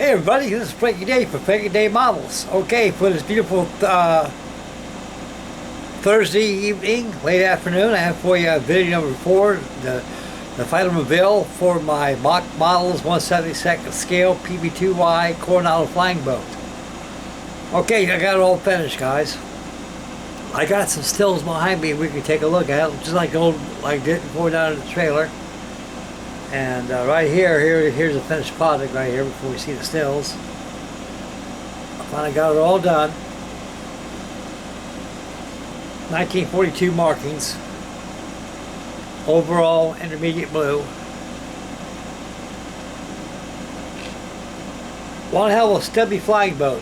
Hey everybody, this is Frankie Day for Frankie Day Models. Okay, for this beautiful Thursday evening, late afternoon, I have for you video number 4, the final reveal for my Mock Models 1/72 scale Pb2Y Coronado flying boat. Okay, I got it all finished, guys. I got some stills behind me we can take a look at, just like did before down in the trailer. And right here's the finished product right here before we see the stills. I finally got it all done. 1942 markings. Overall intermediate blue. One hell of a stubby flying boat.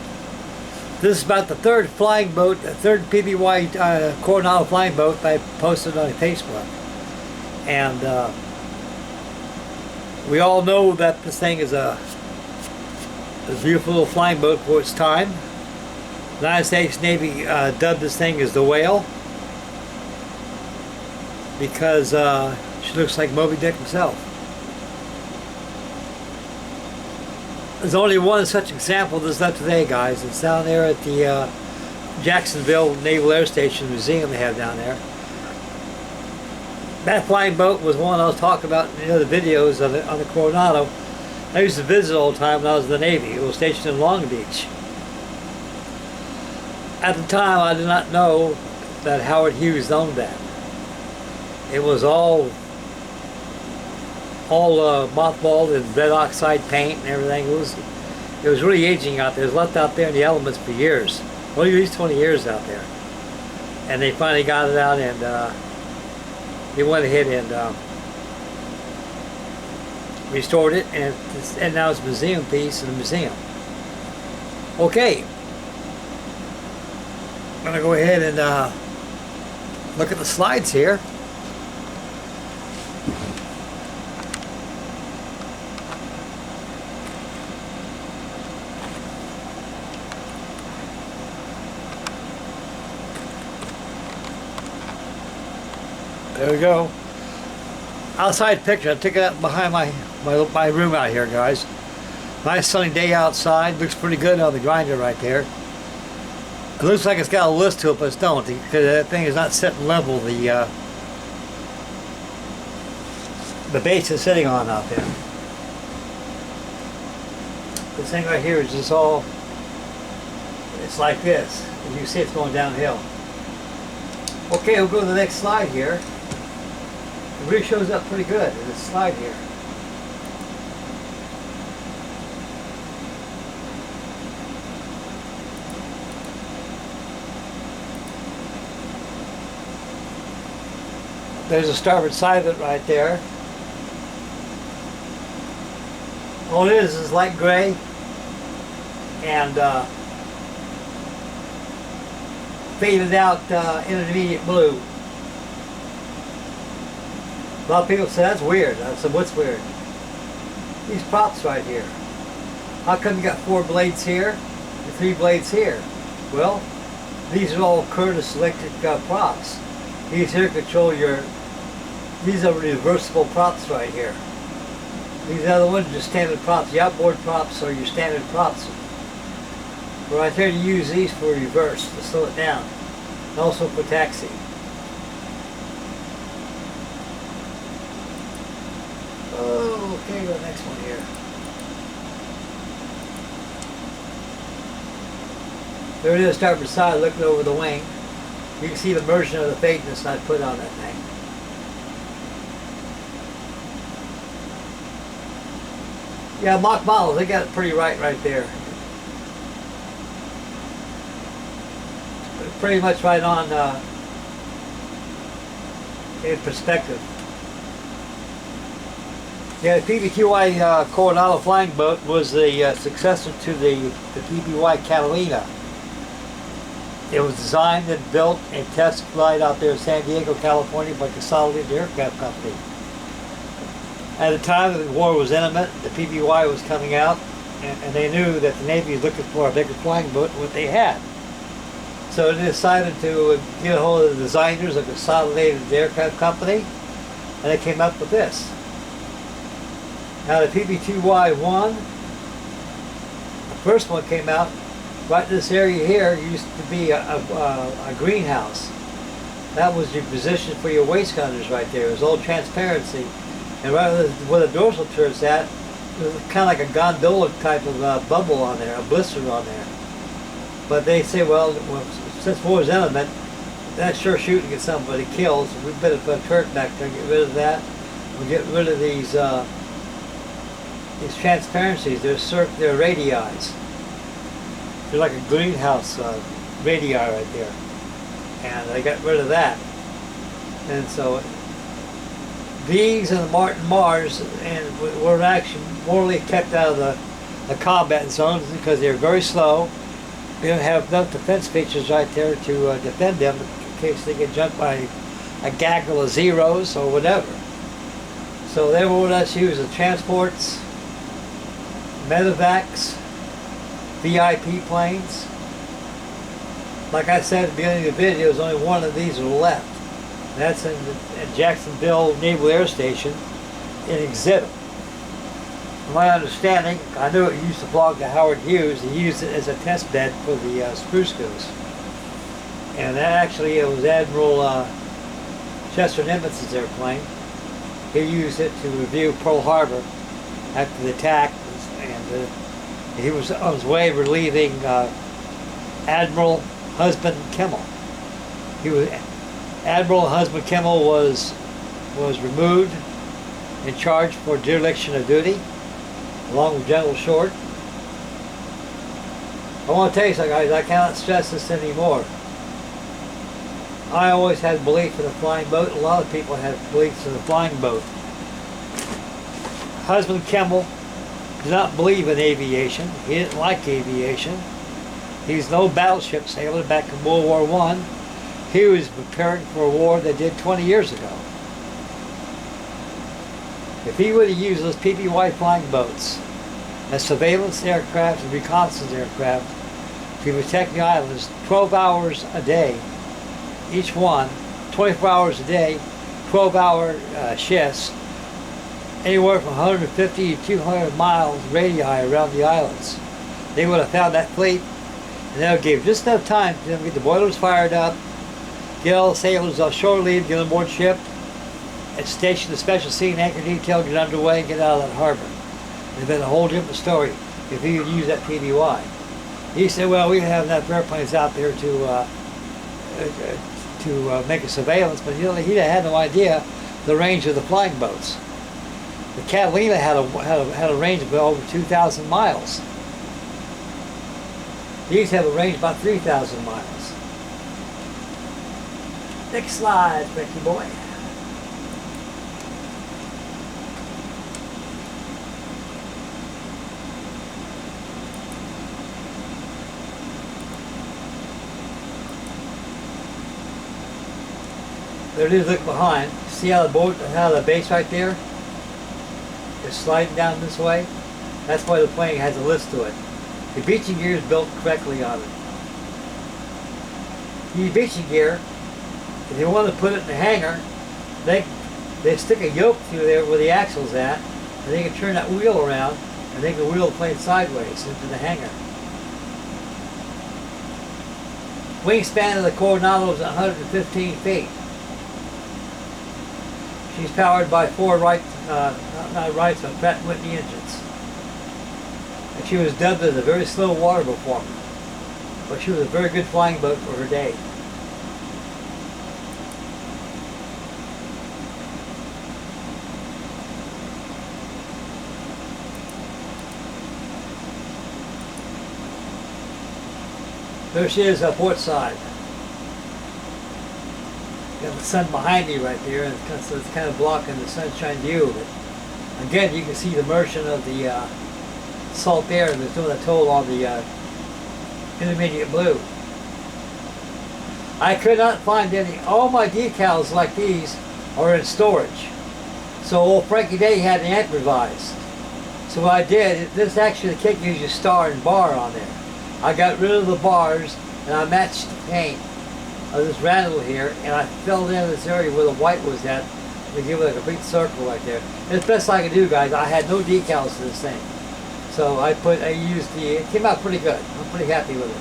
This is about the third flying boat, the third Pb2Y Coronado flying boat that I posted on Facebook. And we all know that this thing is a beautiful little flying boat for its time. The United States Navy dubbed this thing as the Whale because she looks like Moby Dick himself. There's only one such example that's left today, guys. It's down there at the Jacksonville Naval Air Station Museum they have down there. That flying boat was one I was talking about in the other videos on the Coronado. I used to visit all the time when I was in the Navy. It was stationed in Long Beach. At the time, I did not know that Howard Hughes owned that. It was all mothballed in red oxide paint and everything. It was really aging out there. It was left out there in the elements for years. Well, at least 20 years out there. And they finally got it out, and they went ahead and restored it, and now it's a museum piece in the museum. Okay, I'm going to go ahead and look at the slides here. There we go. Outside picture. I took it out behind my room out here, guys. Nice sunny day outside. Looks pretty good on the grinder right there. It looks like it's got a list to it, but it's don't, because that thing is not set level. The base is sitting on out there. This thing right here is just all. It's like this. As you can see, it's going downhill. Okay, we'll go to the next slide here. It really shows up pretty good in this slide here. There's the starboard side of it right there. All it is light gray and faded out intermediate blue. A lot of people say that's weird. I said, what's weird? These props right here. How come you got 4 blades here and 3 blades here? Well, these are all Curtis electric props. These here control your. These are reversible props right here. These other ones are just standard props. The outboard props are your standard props. Right there, you use these for reverse to slow it down, and also for taxi. Okay, go to the next one here. There it is, starboard side, looking over the wing. You can see the version of the fakeness I put on that thing. Yeah, Mock Models, they got it pretty right there. Pretty much right on in perspective. Yeah, the Pb2Y Coronado flying boat was the successor to the Pb2Y Catalina. It was designed and built and test flight out there in San Diego, California by Consolidated Aircraft Company. At the time the war was imminent, the Pb2Y was coming out, and they knew that the Navy was looking for a bigger flying boat than what they had. So they decided to get a hold of the designers of Consolidated Aircraft Company, and they came up with this. Now the Pb2Y1 First one came out right in this area here. Used to be a greenhouse. That was your position for your waste gunners right there. It was all transparency. And right where the dorsal turret's at, it was kind of like a gondola type of bubble on there, a blister on there. But they say, well, since war's element, that's sure shooting to get somebody killed, so we better put a turret back there, get rid of that. We'll get rid of these transparencies. They're radii. They're like a greenhouse radii right there. And I got rid of that. And so these and the Martin Mars and were actually morally kept out of the combat zones because they're very slow. They don't have enough defense features right there to defend them in case they get jumped by a gaggle of zeros or whatever. So they were what us use as transports, medevacs, VIP planes. Like I said at the beginning of the video, there's only one of these left. And that's in Jacksonville Naval Air Station in Exhibit. From my understanding, I knew it used to belong to Howard Hughes. He used it as a test bed for the Spruce Goose. And that actually, it was Admiral Chester Nimitz's airplane. He used it to review Pearl Harbor after the attack, and he was on his way relieving Admiral Husband Kimmel. Admiral Husband Kimmel was removed and charged for dereliction of duty, along with General Short. I want to tell you something, guys, I cannot stress this anymore. I always had belief in the flying boat. A lot of people have beliefs in the flying boat. Husband Kimmel did not believe in aviation. He didn't like aviation. He's no battleship sailor back in World War I. He was preparing for a war they did 20 years ago. If he would have used those Pb2Y flying boats as surveillance aircraft and reconnaissance aircraft to protect the islands 12 hours a day, each one, 24 hours a day, 12-hour shifts, anywhere from 150 to 200 miles radii around the islands. They would have found that fleet, and that would give just enough time for them to get the boilers fired up, get all the sailors off shore leave, get on board ship, and station the special sea and anchor detail, get underway, and get out of that harbor. It would have been a whole different story if he had used that Pb2Y. He said, well, we have enough airplanes out there to make a surveillance, but he had no idea the range of the flying boats. The Catalina had a range of over 2,000 miles. These have a range of about 3,000 miles. Next slide, Frankie boy. There it is, look behind. See how the base right there is sliding down this way? That's why the plane has a list to it. The beaching gear is built correctly on it. The beaching gear, if you want to put it in the hangar, they stick a yoke through there where the axle's at, and they can turn that wheel around, and they can wheel the plane sideways into the hangar. Wingspan of the Coronado is 115 feet. She's powered by four Pratt & Whitney engines. And she was dubbed as a very slow water performer. But she was a very good flying boat for her day. There she is up port side. You have the sun behind me right there, and so it's kind of blocking the sunshine view of it. Again, you can see the immersion of the salt air that's doing the toll on the intermediate blue. I could not find any. All my decals like these are in storage. So old Frankie Day had the amp revised. So what I did, this actually the kit gives you star and bar on there. I got rid of the bars and I matched the paint of this randall here, and I filled in this area where the white was at to give it a complete circle right there. And it's the best I could do, guys. I had no decals to this thing. So I used it came out pretty good. I'm pretty happy with it.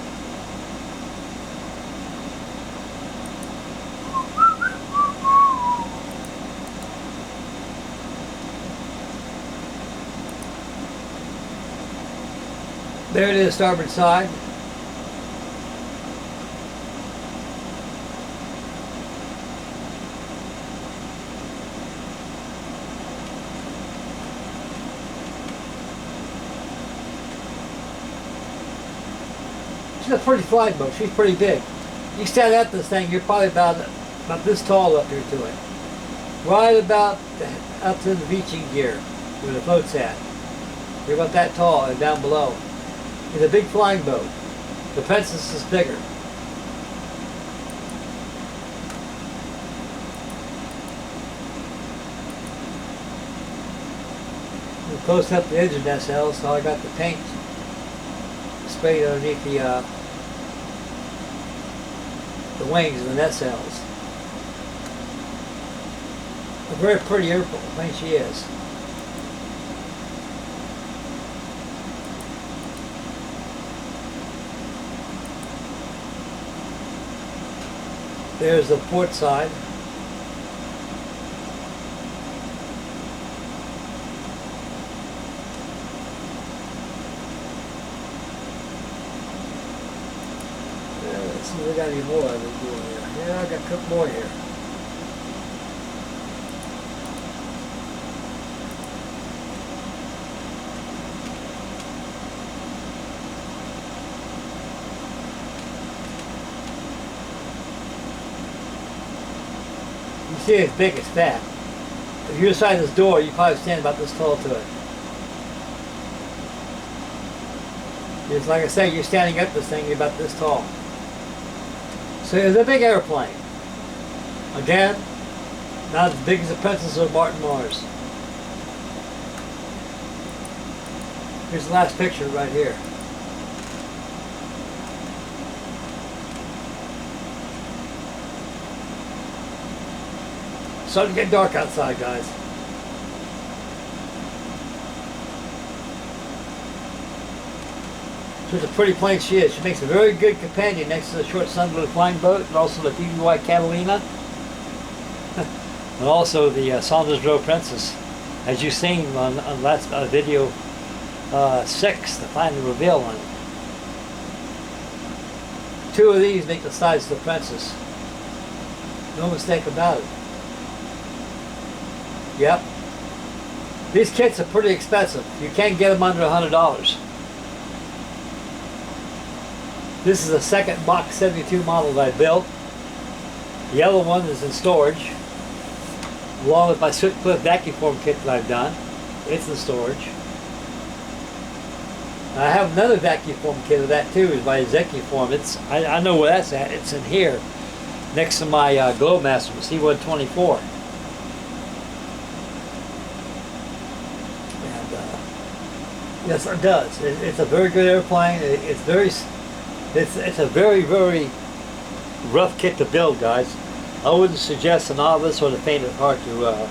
There it is, starboard side. She's a pretty flying boat. She's pretty big. You stand at this thing, you're probably about this tall up here to it. Right about up to the beaching gear where the float's at. You're about that tall and down below. It's a big flying boat. The Princess is bigger. We're close up the engine nacelle, so I got the paint sprayed underneath the wings of the nacelles. A very pretty airplane she is. There's the port side. Let's see if we got any more of it doing here. Yeah, I got a couple more here. You see it's big, it's fat. If you're inside this door, you probably stand about this tall to it. It's like I say, you're standing up this thing, you're about this tall. So it's a big airplane. Again, not as big as the Princess or Martin Mars. Here's the last picture right here. Starting to get dark outside, guys. She's a pretty plane she is. She makes a very good companion next to the short Sunblue flying boat and also the Pb2Y Catalina. And also the Saunders Row Princess. As you've seen on last video 6, the final reveal one. 2 of these make the size of the Princess. No mistake about it. Yep. These kits are pretty expensive. You can't get them under $100. This is the second Mach 72 model that I built. The yellow one is in storage, along with my Swiftcliff vacuum form kit that I've done. It's in storage. I have another vacuum form kit of that too, is my Executive Form. I know where that's at. It's in here, next to my Glowmaster C124. Yes, it does. It's a very good airplane. It's a very, very rough kit to build, guys. I wouldn't suggest a novice or the faint of heart to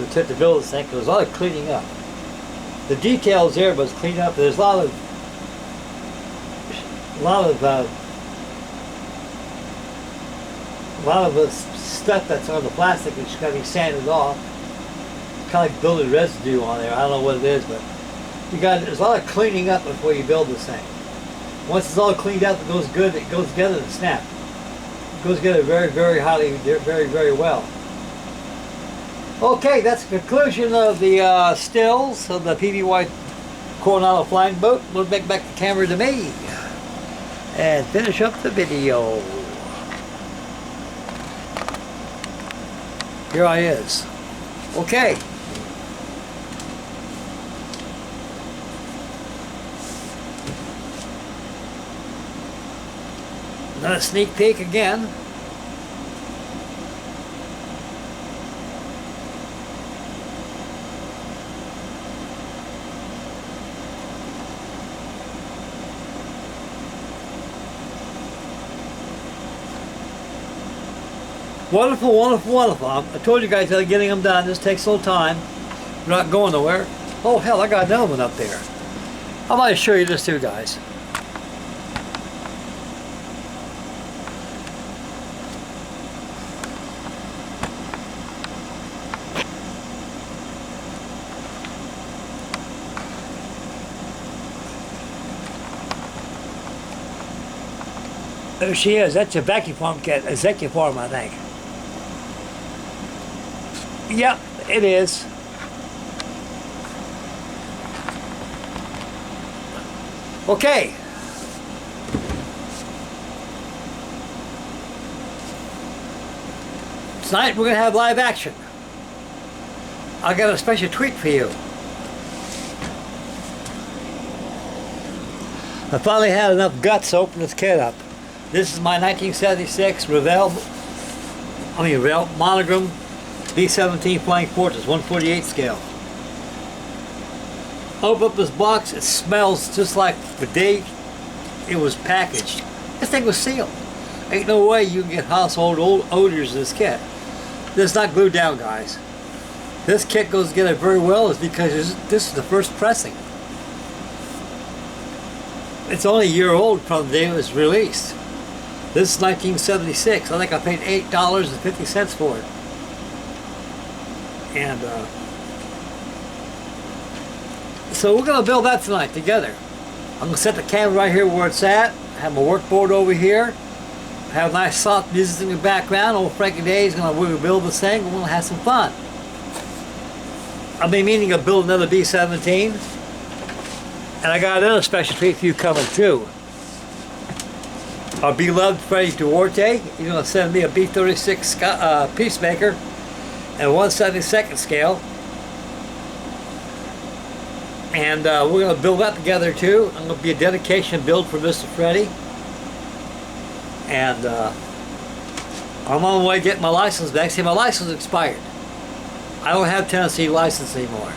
attempt to build this thing, because there's a lot of cleaning up. The details there was cleaned up. There's a lot of stuff that's on the plastic that's got to be sanded off. It's kind of like building residue on there. I don't know what it is, but there's a lot of cleaning up before you build this thing. Once it's all cleaned up, it goes good. It goes together and snap. It goes together very, very highly, very, very well. Okay, that's the conclusion of the stills of the Pb2Y Coronado flying boat. We'll back the camera to me and finish up the video. Here I is. Okay. Another sneak peek again. Wonderful, wonderful, wonderful. I told you guys that getting them done. This takes a little time. We're not going nowhere. Oh hell, I got another one up there. I might show you this too, guys. There she is. That's a vacuum form kit, a vacuum form, I think. Yep, it is. Okay. Tonight we're going to have live action. I got a special treat for you. I finally had enough guts to open this kit up. This is my 1976 Revell Monogram B-17 Flying Fortress 148 scale. Open up this box, it smells just like the day it was packaged. This thing was sealed. Ain't no way you can get household odors in this kit. This is not glued down, guys. This kit goes together very well is because this is the first pressing. It's only a year old from the day it was released. This is 1976. I think I paid $8.50 for it. And so we're going to build that tonight together. I'm going to set the camera right here where it's at. Have my workboard over here. Have nice soft music in the background. Old Frankie Day is going to build this thing. We're going to have some fun. I've been meaning to build another B-17. And I got another special treat for you coming too. Our beloved Freddie Duarte, he's going to send me a B-36 Peacemaker and 1/72 scale. And we're going to build that together too. I'm going to be a dedication build for Mr. Freddie. And I'm on my way to get my license back. See, my license expired. I don't have Tennessee license anymore.